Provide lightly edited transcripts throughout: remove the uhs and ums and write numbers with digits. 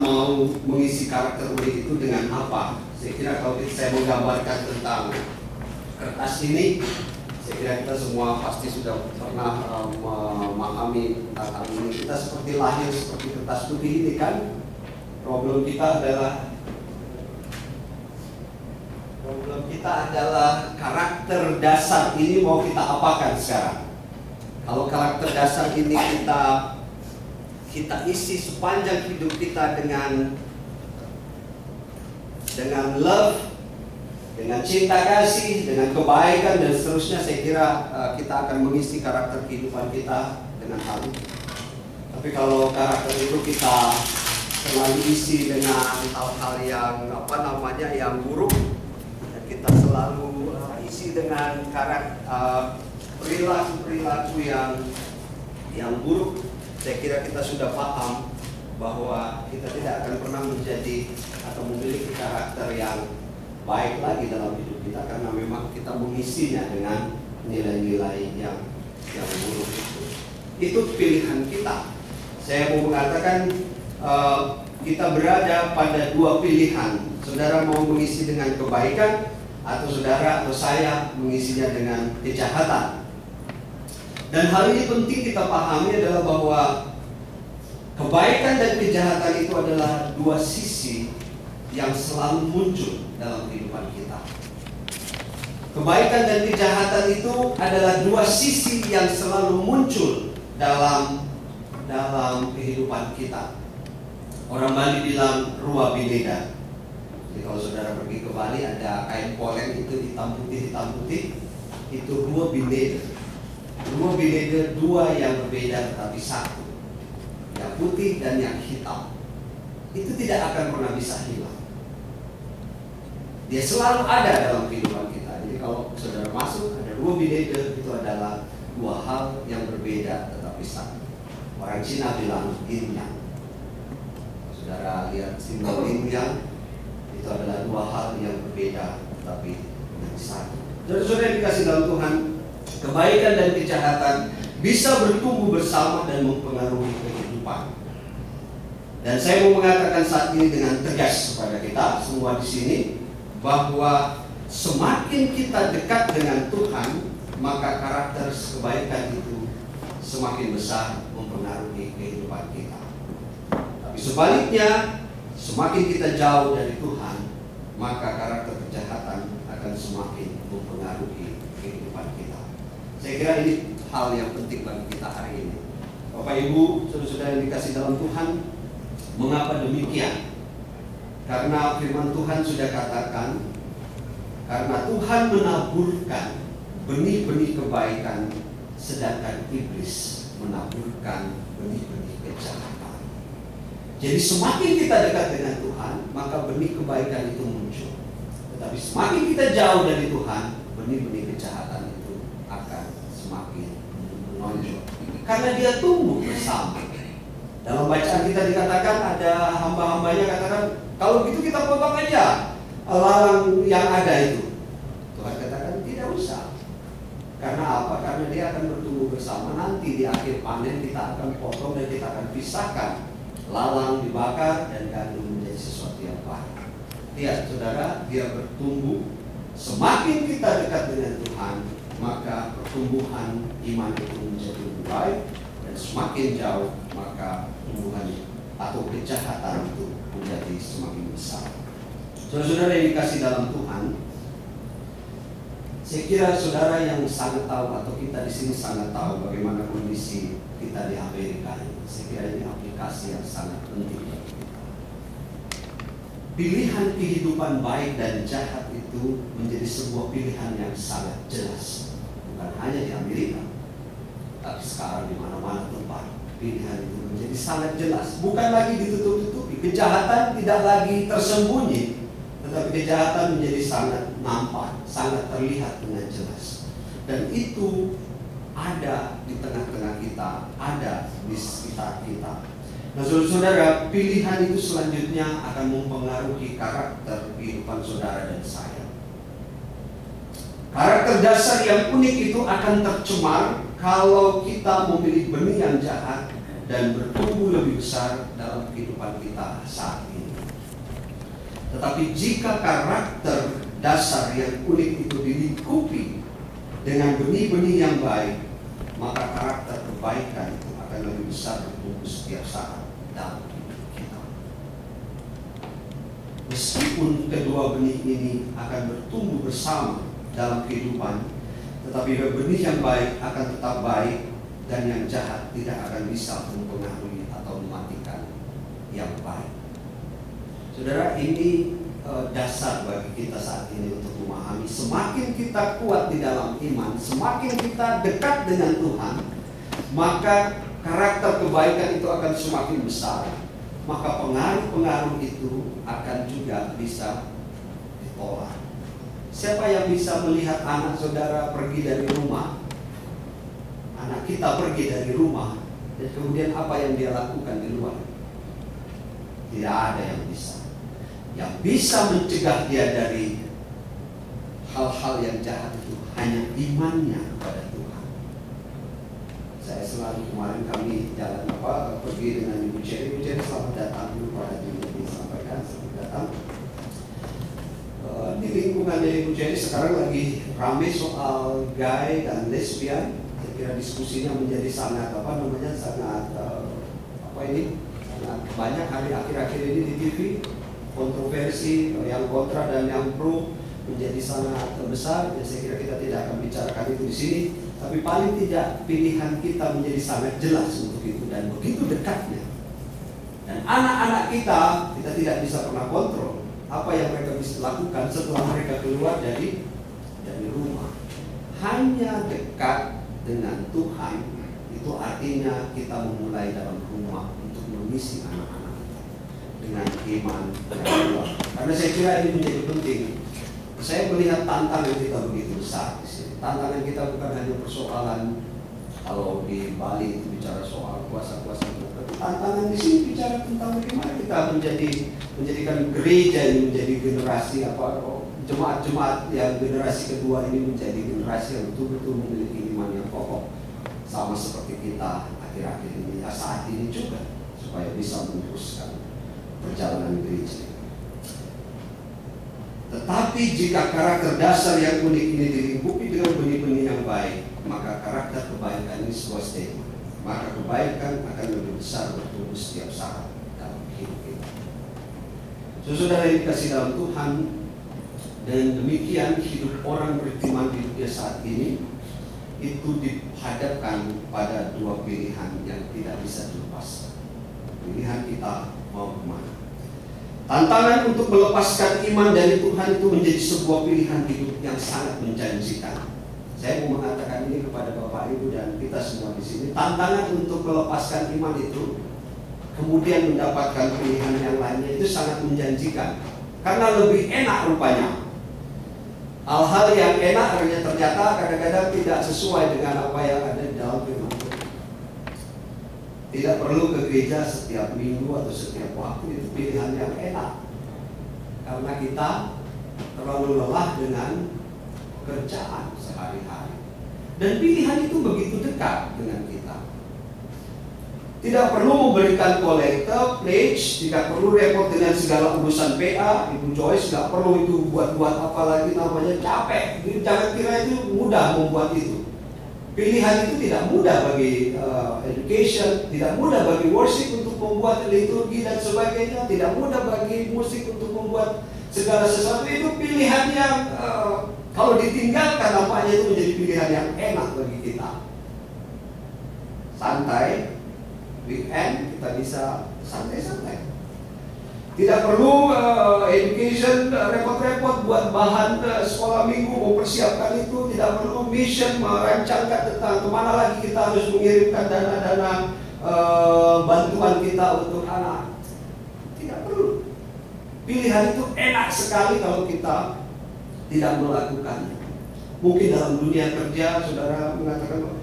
mau mengisi karakter unik itu dengan apa? Saya kira kalau saya menggambarkan tentang kertas ini, saya kira kita semua pasti sudah pernah memahami tentang hal ini. Kita seperti lahir seperti kertas putih ini kan. Problem kita adalah karakter dasar ini mau kita apakan sekarang. Kalau karakter dasar ini kita isi sepanjang hidup kita dengan love, dengan cinta kasih, dengan kebaikan dan seterusnya, saya kira kita akan mengisi karakter kehidupan kita dengan hal itu. Tapi kalau karakter itu kita selalu isi dengan hal-hal yang yang buruk, dan kita selalu isi dengan perilaku yang buruk, saya kira kita sudah paham bahwa kita tidak akan pernah menjadi atau memiliki karakter yang baik lagi dalam hidup kita, karena memang kita mengisinya dengan nilai-nilai yang buruk itu. Itu pilihan kita. Saya mau mengatakan kita berada pada dua pilihan. Saudara mau mengisi dengan kebaikan, atau saudara atau saya mengisinya dengan kejahatan. Dan hal ini penting kita pahami adalah bahwa kebaikan dan kejahatan itu adalah dua sisi yang selalu muncul dalam kehidupan kita. Kebaikan dan kejahatan itu adalah dua sisi yang selalu muncul dalam kehidupan kita. Orang Bali bilang rua bineda. Jadi kalau saudara pergi ke Bali, ada kain polen itu hitam putih, itu rua bineda. Rua bineda, dua yang berbeda tetapi satu, yang putih dan yang hitam. Itu tidak akan pernah bisa hilang. Dia selalu ada dalam kehidupan kita. Jadi kalau saudara masuk, ada rua bineda, itu adalah dua hal yang berbeda tetapi satu. Orang Cina bilang yin yang. Saudara lihat simbol yin yang, itu adalah dua hal yang berbeda tetapi yang satu. Saudara dikasih dalam Tuhan, kebaikan dan kejahatan bisa bertumbuh bersama dan mempengaruhi kehidupan. Dan saya mau mengatakan saat ini dengan tegas kepada kita semua di sini, bahwa semakin kita dekat dengan Tuhan, maka karakter kebaikan itu semakin besar mempengaruhi kehidupan kita. Tapi sebaliknya, semakin kita jauh dari Tuhan, maka karakter kejahatan akan semakin mempengaruhi kehidupan kita. Saya kira ini hal yang penting bagi kita hari ini. Bapak Ibu, saudara-saudara yang dikasih dalam Tuhan, mengapa demikian? Karena firman Tuhan sudah katakan, karena Tuhan menaburkan benih-benih kebaikan, sedangkan iblis menaburkan benih-benih kejahatan. Jadi semakin kita dekat dengan Tuhan, maka benih kebaikan itu muncul. Tetapi semakin kita jauh dari Tuhan, benih-benih kejahatan itu akan semakin menonjol. Karena dia tumbuh bersama. Dalam bacaan kita dikatakan, ada hamba-hambanya katakan, kalau gitu kita potong aja lalang yang ada itu. Tuhan katakan tidak usah. Karena apa? Karena dia akan bertumbuh bersama. Nanti di akhir panen kita akan potong dan kita akan pisahkan. Lalang dibakar dan gandum menjadi sesuatu yang baik. Lihat saudara, dia bertumbuh. Semakin kita dekat dengan Tuhan, maka pertumbuhan iman itu menjadi lebih baik. Dan semakin jauh, maka pertumbuhan atau kejahatan itu menjadi semakin besar. Saudara-saudara yang dikasih dalam Tuhan, saya kira saudara yang sangat tahu, atau kita di sini sangat tahu bagaimana kondisi kita di Amerika ini. Saya kira ini aplikasi yang sangat penting bagi kita. Pilihan kehidupan baik dan jahat itu menjadi sebuah pilihan yang sangat jelas. Bukan hanya di Amerika, tapi sekarang di mana-mana tempat pilihan itu menjadi sangat jelas. Bukan lagi ditutup-tutupi. Kejahatan tidak lagi tersembunyi, tetapi kejahatan menjadi sangat nampak, sangat terlihat dengan jelas. Dan itu ada di tengah-tengah kita, ada di sekitar kita. Nah saudara-saudara, pilihan itu selanjutnya akan mempengaruhi karakter kehidupan saudara dan saya. Karakter dasar yang unik itu akan tercemar kalau kita memilih benih yang jahat dan bertumbuh lebih besar dalam kehidupan kita saat ini. Tetapi jika karakter dasar yang unik itu dilingkupi dengan benih-benih yang baik, maka karakter kebaikan itu akan lebih besar bertumbuh setiap saat dalam hidup kita. Meskipun kedua benih ini akan bertumbuh bersama dalam kehidupan, tetapi benih yang baik akan tetap baik, dan yang jahat tidak akan bisa mempengaruhi atau mematikan yang baik. Saudara, ini dasar bagi kita saat ini untuk memahami. Semakin kita kuat di dalam iman, semakin kita dekat dengan Tuhan, maka karakter kebaikan itu akan semakin besar. Maka pengaruh-pengaruh itu akan juga bisa ditolak. Siapa yang bisa melihat anak saudara pergi dari rumah, anak kita pergi dari rumah, dan kemudian apa yang dia lakukan di luar? Tidak ada yang bisa. Yang bisa mencegah dia dari hal-hal yang jahat itu hanya imannya kepada Tuhan. Saya selalu kemarin kami jalan pergi dengan Ibu Cherry. Ibu Cherry selamat datang dulu pada yang disampaikan. Selamat datang. Di lingkungannya Ibu Cherry sekarang lagi ramai soal gay dan lesbian. Saya kira diskusinya menjadi sangat sangat banyak hari akhir-akhir ini di TV. Kontroversi yang kontra dan yang pro menjadi sangat besar. Ya, saya kira kita tidak akan bicarakan itu di sini, tapi paling tidak pilihan kita menjadi sangat jelas untuk itu dan begitu dekatnya. Dan anak-anak kita tidak bisa pernah kontrol apa yang mereka bisa lakukan setelah mereka keluar dari rumah. Hanya dekat dengan Tuhan itu artinya kita memulai dalam rumah untuk mengisi anak-anak dengan iman dan doa. Karena saya kira ini menjadi penting. Saya melihat tantangan kita begitu besar di sini. Tantangan kita bukan hanya persoalan kalau di Bali itu bicara soal kuasa-kuasa, tapi tantangan di sini bicara tentang bagaimana kita menjadikan gereja ini menjadi generasi jemaat-jemaat yang generasi kedua ini menjadi generasi yang betul-betul memiliki iman yang kokoh, sama seperti kita akhir-akhir ini, saat ini juga, supaya bisa meneruskan perjalanan gereja. Tetapi jika karakter dasar yang unik ini dilingkupi dengan benih-benih yang baik, maka karakter kebaikan ini sebuah statement. Maka kebaikan akan lebih besar bertumbuh setiap saat dalam hidup kita. Saudara yang dikasih dalam Tuhan, dan demikian hidup orang beriman di dunia saat ini itu dihadapkan pada dua pilihan yang tidak bisa dilepaskan. Pilihan kita mau kemana? Tantangan untuk melepaskan iman dari Tuhan itu menjadi sebuah pilihan hidup yang sangat menjanjikan. Saya mau mengatakan ini kepada Bapak Ibu dan kita semua di sini. Tantangan untuk melepaskan iman itu, kemudian mendapatkan pilihan yang lainnya itu sangat menjanjikan. Karena lebih enak rupanya. Hal-hal yang enak ternyata kadang-kadang tidak sesuai dengan apa yang ada di dalam firman. Tidak perlu ke gereja setiap minggu atau setiap waktu, itu pilihan yang enak. Karena kita terlalu lelah dengan kerjaan sehari-hari. Dan pilihan itu begitu dekat dengan kita. Tidak perlu memberikan kolektor, pledge, tidak perlu repot dengan segala urusan PA. Ibu Joyce tidak perlu itu buat-buat apa lagi namanya, capek. Jadi jangan kira itu mudah membuat itu. Pilihan itu tidak mudah bagi education, tidak mudah bagi worship untuk membuat liturgi dan sebagainya, tidak mudah bagi musik untuk membuat segala sesuatu. Itu pilihan yang kalau ditinggalkan nampaknya itu menjadi pilihan yang enak bagi kita. Santai, weekend kita bisa santai-santai. Tidak perlu education repot-repot buat bahan sekolah minggu, mempersiapkan itu. Tidak perlu mission, merancangkan tentang kemana lagi kita harus mengirimkan dana-dana bantuan kita untuk anak. Tidak perlu. Pilihan itu enak sekali kalau kita tidak melakukannya. Mungkin dalam dunia kerja, saudara mengatakan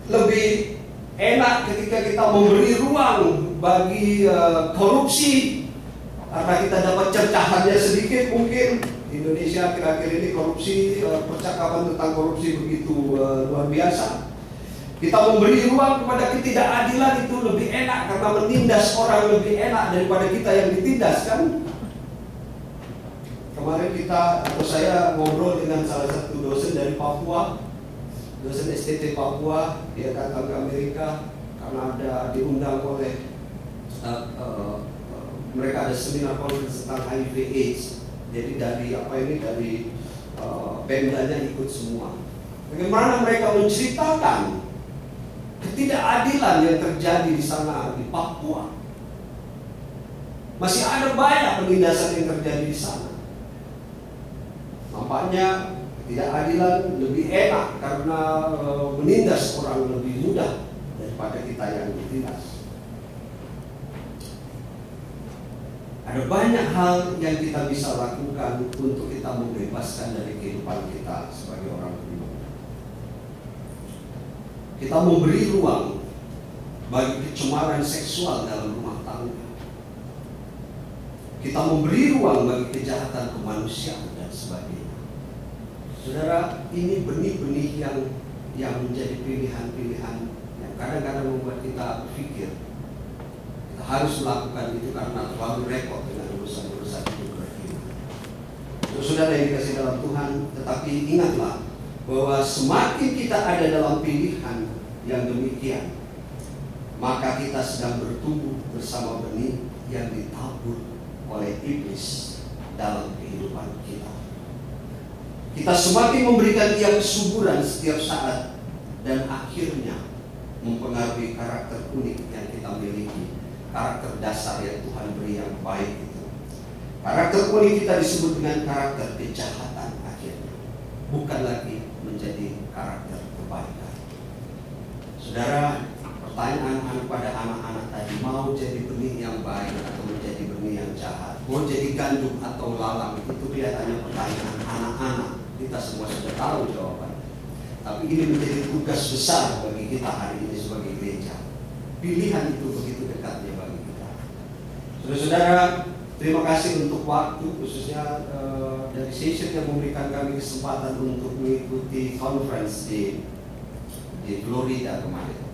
lebih enak ketika kita memberi ruang bagi korupsi, karena kita dapat cercahannya sedikit. Mungkin Indonesia akhir-akhir ini korupsi, percakapan tentang korupsi begitu luar biasa. Kita memberi ruang kepada ketidakadilan itu lebih enak karena menindas orang lebih enak daripada kita yang ditindas, kan? Kemarin saya ngobrol dengan salah satu dosen dari Papua, dosen STT Papua. Dia datang ke Amerika karena diundang oleh mereka ada seminar konferensi tentang HIV/AIDS. Jadi dari Pemdanya ikut semua. Bagaimana mereka menceritakan ketidakadilan yang terjadi di sana di Papua. Masih ada banyak penindasan yang terjadi di sana. Nampaknya ketidakadilan lebih enak karena menindas orang lebih mudah daripada kita yang ditindas. Ada banyak hal yang kita bisa lakukan untuk kita membebaskan dari kehidupan kita sebagai orang beriman. Kita memberi ruang bagi kecemaran seksual dalam rumah tangga. Kita memberi ruang bagi kejahatan kemanusiaan dan sebagainya. Saudara, ini benih-benih yang menjadi pilihan-pilihan yang kadang-kadang membuat kita berpikir kita harus melakukan itu karena terlalu repot dengan urusan-urusan hidup beriman. Saudara yang dikasihi dalam Tuhan, tetapi ingatlah bahwa semakin kita ada dalam pilihan yang demikian, maka kita sedang bertumbuh bersama benih yang ditabur oleh iblis dalam kehidupan kita. Kita semakin memberikan dia kesuburan setiap saat dan akhirnya mempengaruhi karakter unik yang kita miliki, karakter dasar yang Tuhan beri yang baik itu. Karakter unik kita disebut dengan karakter kejahatan akhirnya, bukan lagi menjadi karakter kebaikan. Saudara, pertanyaan pada anak-anak tadi, mau jadi benih yang baik atau menjadi benih yang jahat, mau jadi gandum atau lalang, itu kelihatannya pertanyaan anak-anak. Kita semua sudah tahu jawabannya. Tapi ini menjadi tugas besar bagi kita hari ini sebagai gereja. Pilihan itu begitu dekatnya bagi kita. Saudara-saudara, terima kasih untuk waktu, khususnya dari session yang memberikan kami kesempatan untuk mengikuti conference di Florida kemarin.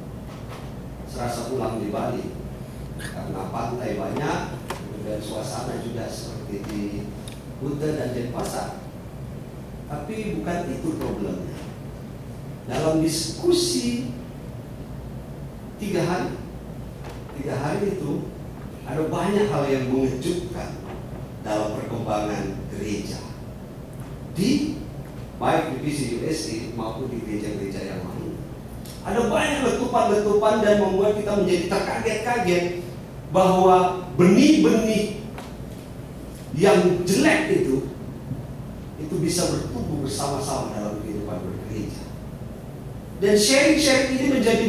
Serasa pulang di Bali karena pantai banyak dan suasana juga seperti di Kuta dan Denpasar. Tapi bukan itu problemnya. Dalam diskusi 3 hari itu ada banyak hal yang mengejutkan dalam perkembangan gereja baik di PCUSA maupun di gereja-gereja yang lain. Ada banyak letupan-letupan dan membuat kita menjadi terkaget-kaget bahwa benih-benih yang jelek itu bisa bertumbuh bersama-sama dalam kehidupan bergereja. Dan sharing-sharing ini menjadi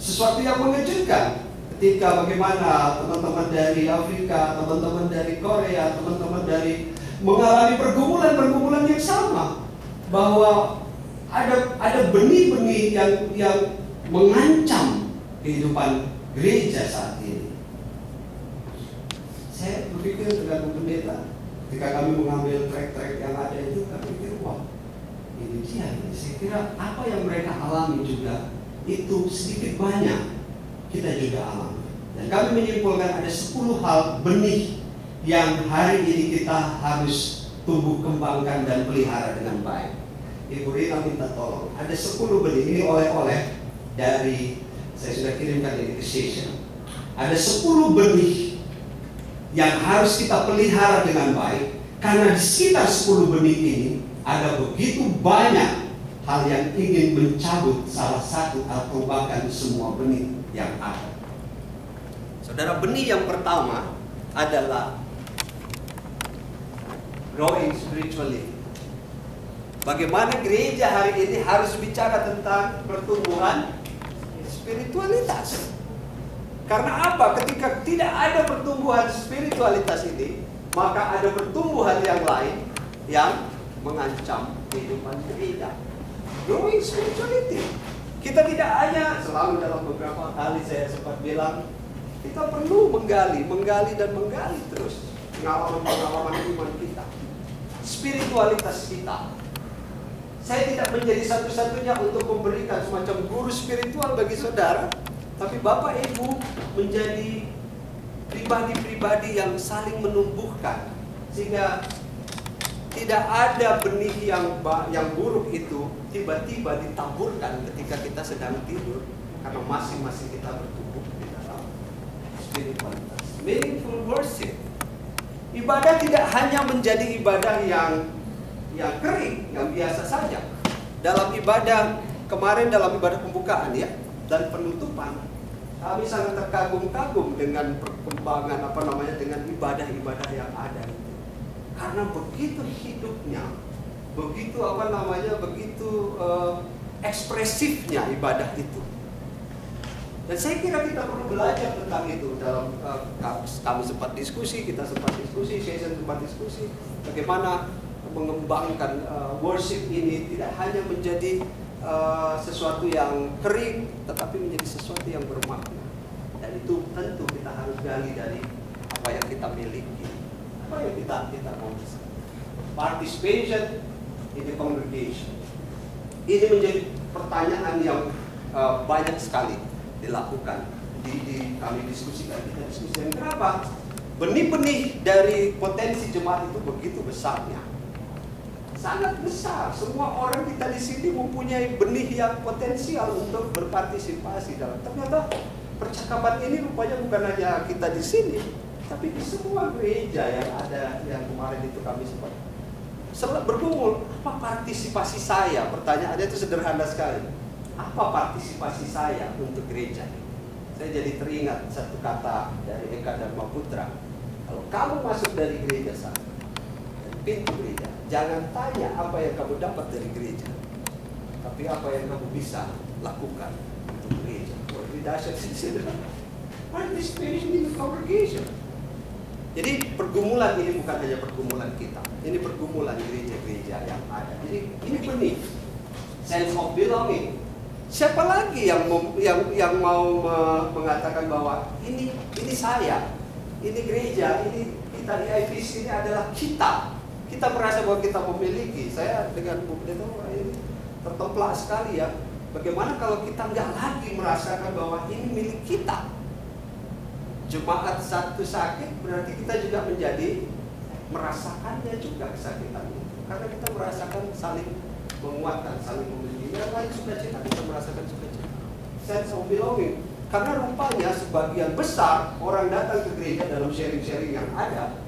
sesuatu yang mengejutkan. Ketika bagaimana teman-teman dari Afrika, teman-teman dari Korea, teman-teman dari mengalami pergumulan-pergumulan yang sama, bahwa ada benih-benih yang mengancam kehidupan gereja saat ini. Saya berpikir dengan pendeta, ketika kami mengambil track-track yang ada itu, kami pikir, wah, ini dia. Saya kira apa yang mereka alami juga itu sedikit banyak kita juga alami. Dan kami menyimpulkan ada 10 hal benih yang hari ini kita harus tumbuh kembangkan dan pelihara dengan baik. Ibu Rina minta tolong, ada 10 benih, ini oleh-oleh dari, saya sudah kirimkan ini ke session. Ada 10 benih yang harus kita pelihara dengan baik, karena di sekitar 10 benih ini ada begitu banyak hal yang ingin mencabut salah satu atau bahkan semua benih yang ada. Saudara, benih yang pertama adalah growing spiritually. Bagaimana gereja hari ini harus bicara tentang pertumbuhan spiritualitas. Karena apa? Ketika tidak ada pertumbuhan spiritualitas ini, maka ada pertumbuhan yang lain yang mengancam kehidupan gereja. Growing spirituality. Kita tidak hanya selalu dalam beberapa kali saya sempat bilang, kita perlu menggali terus pengalaman-pengalaman iman kita, spiritualitas kita. Saya tidak menjadi satu-satunya untuk memberikan semacam guru spiritual bagi saudara, tapi Bapak Ibu menjadi pribadi-pribadi yang saling menumbuhkan, sehingga tidak ada benih yang buruk itu tiba-tiba ditaburkan ketika kita sedang tidur, karena masing-masing kita bertumbuh di dalam spiritualitas. Meaningful worship. Ibadah tidak hanya menjadi ibadah yang kering, yang biasa saja. Dalam ibadah kemarin, dalam ibadah pembukaan ya dan penutupan, kami sangat terkagum-kagum dengan perkembangan dengan ibadah-ibadah yang ada. Karena begitu hidupnya, begitu begitu ekspresifnya ibadah itu. Dan saya kira kita perlu belajar tentang itu. Dalam kami sempat diskusi, session sempat diskusi, bagaimana mengembangkan worship ini tidak hanya menjadi sesuatu yang kering, tetapi menjadi sesuatu yang bermakna. Dan itu tentu kita harus gali dari apa yang kita miliki, apa yang kita mau bisa. Participation in the congregation. Ini menjadi pertanyaan yang banyak sekali dilakukan di kami diskusikan. Dan kenapa? Benih-benih dari potensi jemaat itu begitu besarnya. Sangat besar. Semua orang kita di sini mempunyai benih yang potensial untuk berpartisipasi dalam. Ternyata percakapan ini rupanya bukan hanya kita di sini, tapi di semua gereja yang ada, yang kemarin itu kami sempat bergumul. Apa partisipasi saya? Pertanyaannya itu sederhana sekali. Apa partisipasi saya untuk gereja? Saya jadi teringat satu kata dari Eka Dharma Putra. Kalau kamu masuk dari gereja sana, pintu gereja, jangan tanya apa yang kamu dapat dari gereja, tapi apa yang kamu bisa lakukan untuk gereja. Lebih dahsyat sih, participation in the congregation. Jadi pergumulan ini bukan hanya pergumulan kita, ini pergumulan gereja-gereja yang ada. Jadi ini benih sense of belonging. Siapa lagi yang mau mengatakan bahwa ini saya, ini gereja, ini kita di IPC ini adalah kita. Kita merasa bahwa kita memiliki. Saya dengan Bu Pendeta ini tertemplak sekali ya. Bagaimana kalau kita nggak lagi merasakan bahwa ini milik kita? Jemaat satu sakit, berarti kita juga menjadi merasakannya juga kesakitan itu. Karena kita merasakan saling menguatkan, saling memiliki. Yang lain sukacita, kita merasakan sukacita. Sense of belonging. Karena rupanya sebagian besar orang datang ke gereja dalam sharing-sharing yang ada,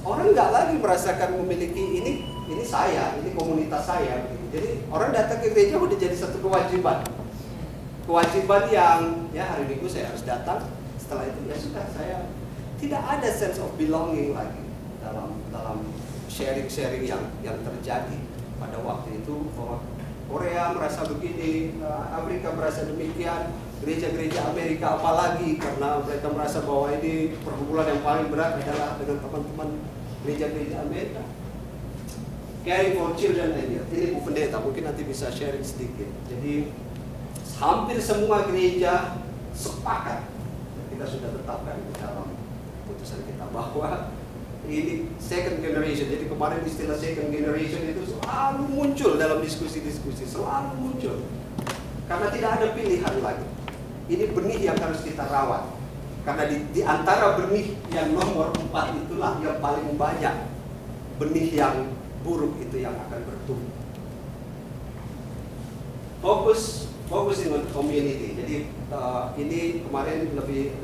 orang nggak lagi merasakan memiliki ini saya, ini komunitas saya. Jadi orang datang ke gereja udah jadi satu kewajiban yang ya hari Minggu saya harus datang. Setelah itu ya sudah, saya tidak ada sense of belonging lagi dalam sharing-sharing yang terjadi pada waktu itu. Bahwa Korea merasa begini, Amerika merasa demikian, gereja-gereja Amerika apalagi, karena mereka merasa bahwa ini pergumulan yang paling berat adalah dengan teman-teman gereja-gereja Amerika. Caring for children and youth. Ini Bu Pendeta mungkin nanti bisa sharing sedikit. Jadi hampir semua gereja sepakat, kita sudah tetapkan di dalam putusan kita bahwa ini second generation. Jadi kemarin istilah second generation itu selalu muncul dalam diskusi-diskusi, selalu muncul. Karena tidak ada pilihan lagi. Ini benih yang harus kita rawat. Karena di antara benih yang nomor 4 itulah yang paling banyak benih yang buruk itu yang akan bertumbuh. Fokus dengan community. Jadi ini kemarin lebih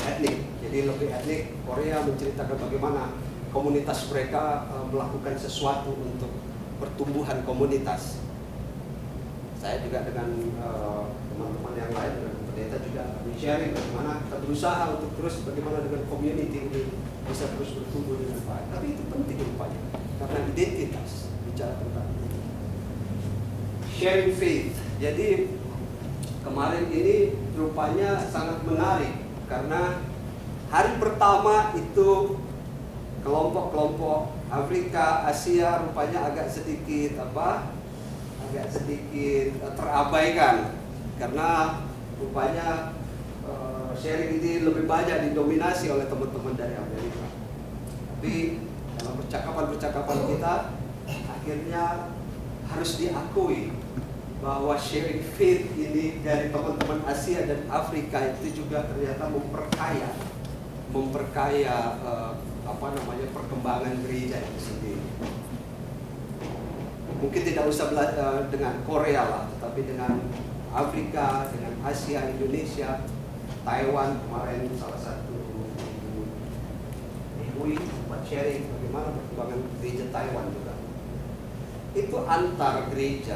etnik. Jadi lebih etnik. Korea menceritakan bagaimana komunitas mereka melakukan sesuatu untuk pertumbuhan komunitas. Saya juga dengan teman-teman yang lain, dengan pendeta juga sharing bagaimana kita berusaha untuk terus bagaimana dengan community ini bisa terus bertumbuh dengan baik. Tapi itu penting rupanya karena identitas, bicara tentang sharing faith. Jadi kemarin ini rupanya sangat menarik karena hari pertama itu kelompok-kelompok Afrika, Asia rupanya agak sedikit terabaikan karena rupanya sharing ini lebih banyak didominasi oleh teman-teman dari Amerika. Tapi dalam percakapan kita akhirnya harus diakui bahwa sharing faith ini dari teman-teman Asia dan Afrika itu juga ternyata memperkaya perkembangan gereja itu sendiri. Mungkin tidak usah belajar dengan Korea lah, tetapi dengan Afrika, dengan Asia, Indonesia, Taiwan kemarin salah satu ibu buat sharing bagaimana perkembangan gereja Taiwan juga. Itu antar gereja.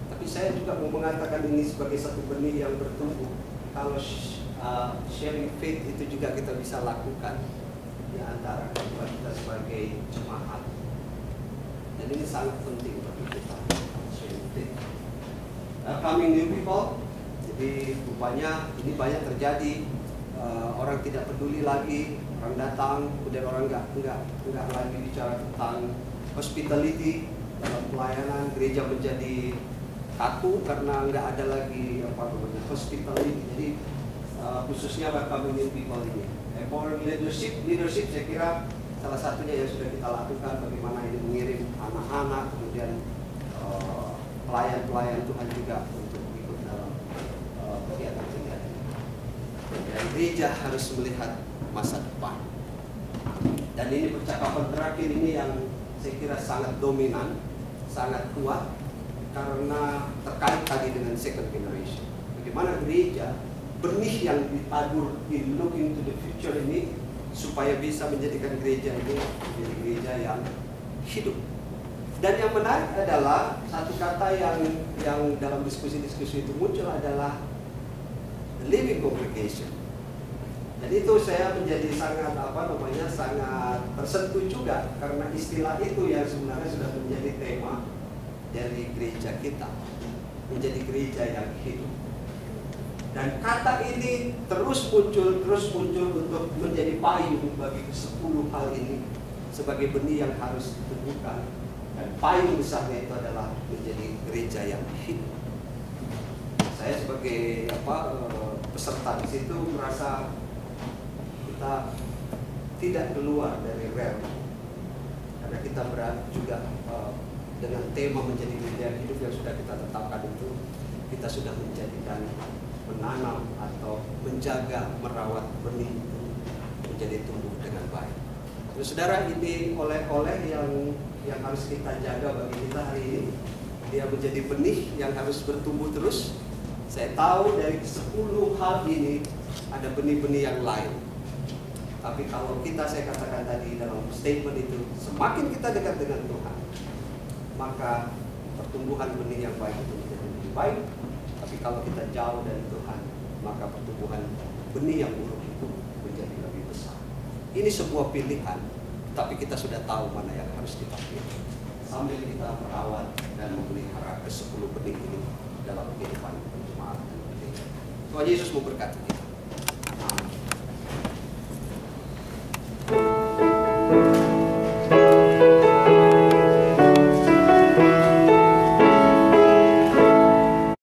Tapi saya juga mau mengatakan ini sebagai satu benih yang bertumbuh. Kalau sharing faith itu juga kita bisa lakukan di antara kita sebagai jemaat. Dan ini sangat penting bagi kita, sharing faith. Coming new people, jadi rupanya ini banyak terjadi. Orang tidak peduli lagi, orang datang, kemudian orang nggak lagi bicara tentang hospitality dalam pelayanan. Gereja menjadi kaku karena nggak ada lagi hospitality. Jadi khususnya coming new people ini. Empowering leadership saya kira salah satunya yang sudah kita lakukan, bagaimana ini mengirim anak-anak, kemudian pelayan-pelayan Tuhan juga untuk ikut dalam kegiatan-kegiatan. Dan gereja harus melihat masa depan. Dan ini percakapan terakhir ini yang saya kira sangat dominan, sangat kuat, karena terkait tadi dengan second generation. Bagaimana gereja, benih yang ditabur in looking to the future ini, supaya bisa menjadikan gereja ini menjadi gereja yang hidup. Dan yang menarik adalah satu kata yang dalam diskusi-diskusi itu muncul adalah living congregation. Dan itu saya menjadi sangat sangat tersentuh juga, karena istilah itu yang sebenarnya sudah menjadi tema dari gereja kita, menjadi gereja yang hidup. Dan kata ini terus muncul untuk menjadi payung bagi ke-10 hal ini sebagai benih yang harus ditumbuhkan. Dan payung besarnya itu adalah menjadi gereja yang hidup. Saya sebagai peserta di situ merasa kita tidak keluar dari rel, karena kita juga dengan tema menjadi gereja yang hidup yang sudah kita tetapkan itu, kita sudah menjadikan, menanam atau menjaga, merawat benih itu menjadi tumbuh dengan baik. Nah, saudara, ini oleh-oleh yang harus kita jaga bagi kita hari ini. Dia menjadi benih yang harus bertumbuh terus. Saya tahu dari 10 hal ini ada benih-benih yang lain. Tapi kalau saya katakan tadi dalam statement itu, semakin kita dekat dengan Tuhan, maka pertumbuhan benih yang baik itu menjadi lebih baik. Tapi kalau kita jauh dari Tuhan, maka pertumbuhan benih yang buruk itu menjadi lebih besar. Ini sebuah pilihan, tapi kita sudah tahu mana yang harus kita pilih. Sambil kita merawat dan memelihara ke-10 benih ini dalam kehidupan jemaat. Tuhan Yesus memberkati kita.